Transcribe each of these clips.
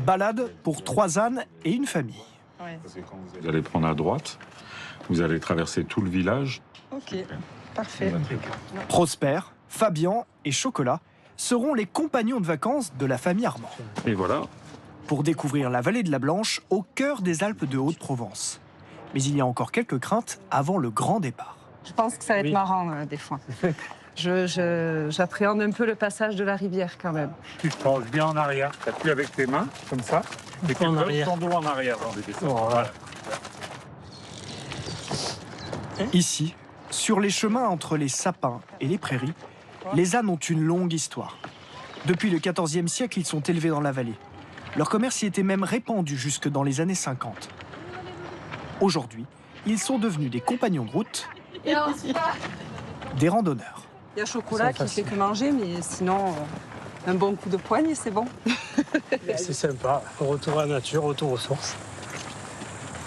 Balade pour 3 ânes et une famille. Ouais. Vous allez prendre à droite, vous allez traverser tout le village. Ok, parfait. Prosper, Fabien et Chocolat seront les compagnons de vacances de la famille Armand. Et voilà. Pour découvrir la vallée de la Blanche au cœur des Alpes de Haute-Provence. Mais il y a encore quelques craintes avant le grand départ. Je pense que ça va être marrant des fois. J'appréhende un peu le passage de la rivière quand même. Tu te penches bien en arrière, tu appuies avec tes mains, comme ça, et tu poses ton dos en arrière. Voilà. Ici, sur les chemins entre les sapins et les prairies, les ânes ont une longue histoire. Depuis le XIVe siècle, ils sont élevés dans la vallée. Leur commerce y était même répandu jusque dans les années 50. Aujourd'hui, ils sont devenus des compagnons de route, des randonneurs. Il y a Chocolat qui fait que manger, mais sinon, un bon coup de poigne, c'est bon. C'est sympa, retour à la nature, retour aux sources.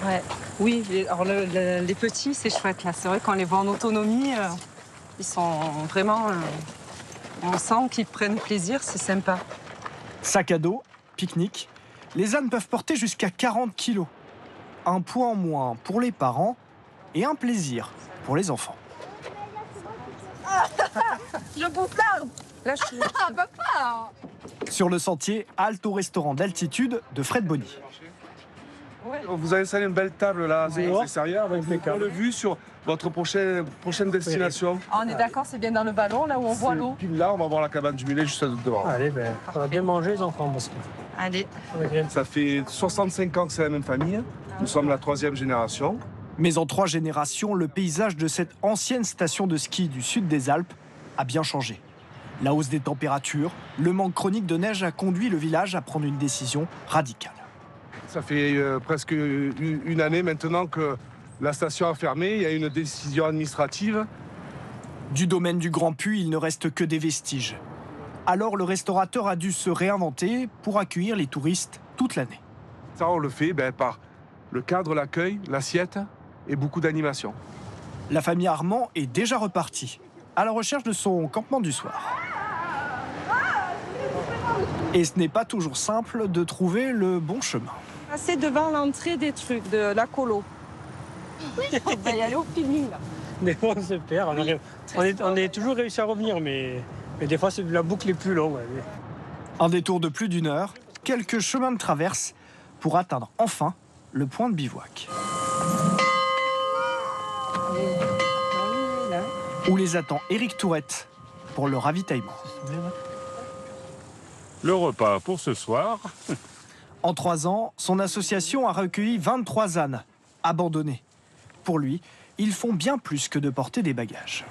Ouais. Oui, alors les petits, c'est chouette là. C'est vrai qu'on les voit en autonomie, ils sont vraiment... on sent qu'ils prennent plaisir, c'est sympa. Sac à dos, pique-nique, les ânes peuvent porter jusqu'à 40 kilos. Un poids en moins pour les parents et un plaisir pour les enfants. Je bouffe l'arbre. Là, je suis... Sur le sentier, halte au restaurant d'altitude de Fred Bonny. Vous avez installé une belle table là, c'est sérieux, avec impeccable. le vue sur votre prochaine destination. Ah, on est d'accord, c'est bien dans le ballon, là où on voit l'eau. Puis là, on va voir la cabane du mulet juste devant. Allez, on va bien manger les enfants parce que... Allez. Ça fait 65 ans que c'est la même famille. Nous sommes la 3e génération. Mais en 3 générations, le paysage de cette ancienne station de ski du sud des Alpes a bien changé. La hausse des températures, le manque chronique de neige a conduit le village à prendre une décision radicale. Ça fait presque une année maintenant que la station a fermé. Il y a une décision administrative. Du domaine du Grand Puy, il ne reste que des vestiges. Alors le restaurateur a dû se réinventer pour accueillir les touristes toute l'année. Ça, on le fait par le cadre, l'accueil, l'assiette et beaucoup d'animation. La famille Armand est déjà repartie, à la recherche de son campement du soir. Et ce n'est pas toujours simple de trouver le bon chemin. Passer devant l'entrée des trucs, de la colo. Oui, on va y aller au feeling, là. Des fois, on se perd. On est toujours réussi à revenir, mais des fois, la boucle est plus longue. Un détour de plus d'1 heure, quelques chemins de traverse pour atteindre enfin le point de bivouac. Où les attend Éric Tourette pour le ravitaillement. Le repas pour ce soir. En 3 ans, son association a recueilli 23 ânes abandonnés. Pour lui, ils font bien plus que de porter des bagages.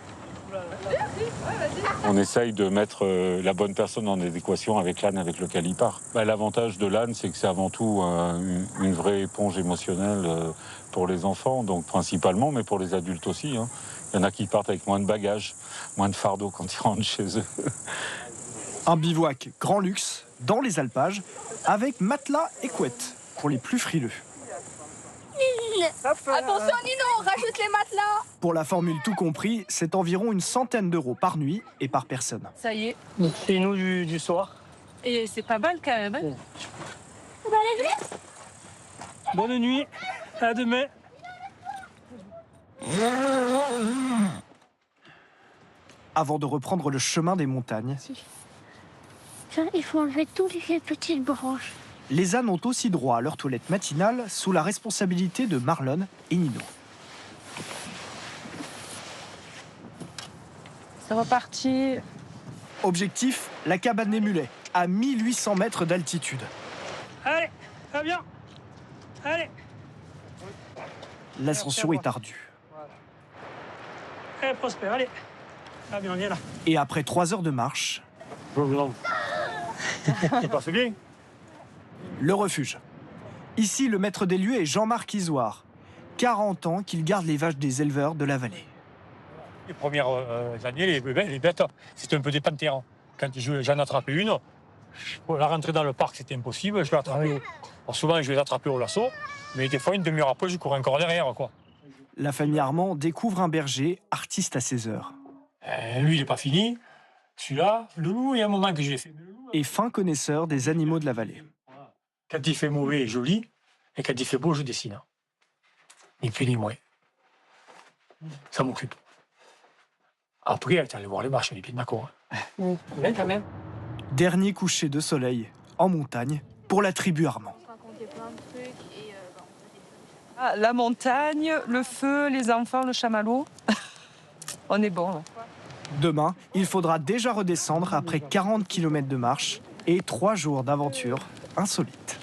On essaye de mettre la bonne personne en adéquation avec l'âne avec lequel il part. L'avantage de l'âne, c'est que c'est avant tout une vraie éponge émotionnelle pour les enfants, donc principalement, mais pour les adultes aussi. Hein. Il y en a qui partent avec moins de bagages, moins de fardeau quand ils rentrent chez eux. Un bivouac grand luxe dans les alpages avec matelas et couette pour les plus frileux. Attention Nino, rajoute les matelas. Pour la formule tout compris, c'est environ une centaine d'euros par nuit et par personne. Ça y est. Et nous du soir. Et c'est pas mal quand même. Hein. Bonne nuit, à demain. Avant de reprendre le chemin des montagnes, Il faut enlever toutes les petites branches. les ânes ont aussi droit à leur toilette matinale sous la responsabilité de Marlon et Nino. C'est reparti. Objectif, la cabane des mulets, à 1800 mètres d'altitude. Allez, va bien. Allez. L'ascension est ardue. Allez, Prosper, allez. Va bien, viens là. Et après 3 heures de marche, Ça passe bien. le refuge. Ici, le maître des lieux est Jean-Marc Isoire. 40 ans qu'il garde les vaches des éleveurs de la vallée. Les premières années, les bêtes, c'était un peu des panthères. Quand j'en attrapais une, pour la rentrer dans le parc, c'était impossible. Je l'attrapais. Alors souvent, je les attrapais au lasso, mais des fois, une demi-heure après, je courais encore derrière, quoi. La famille Armand découvre un berger, artiste à ses heures. Lui, il n'est pas fini. Celui-là, le loup, il y a un moment que j'ai fait. Et fin connaisseur des animaux de la vallée. Quand il fait mauvais, je lis. Et quand il fait beau, je dessine. Ni plus ni moins. Ça m'occupe. Après, tu allais voir les marches, on est bien d'accord. Oui, quand même. Dernier coucher de soleil en montagne pour la tribu Armand. Ah, la montagne, le feu, les enfants, le chamallow. On est bon, là. Demain, il faudra déjà redescendre après 40 km de marche et 3 jours d'aventure insolite.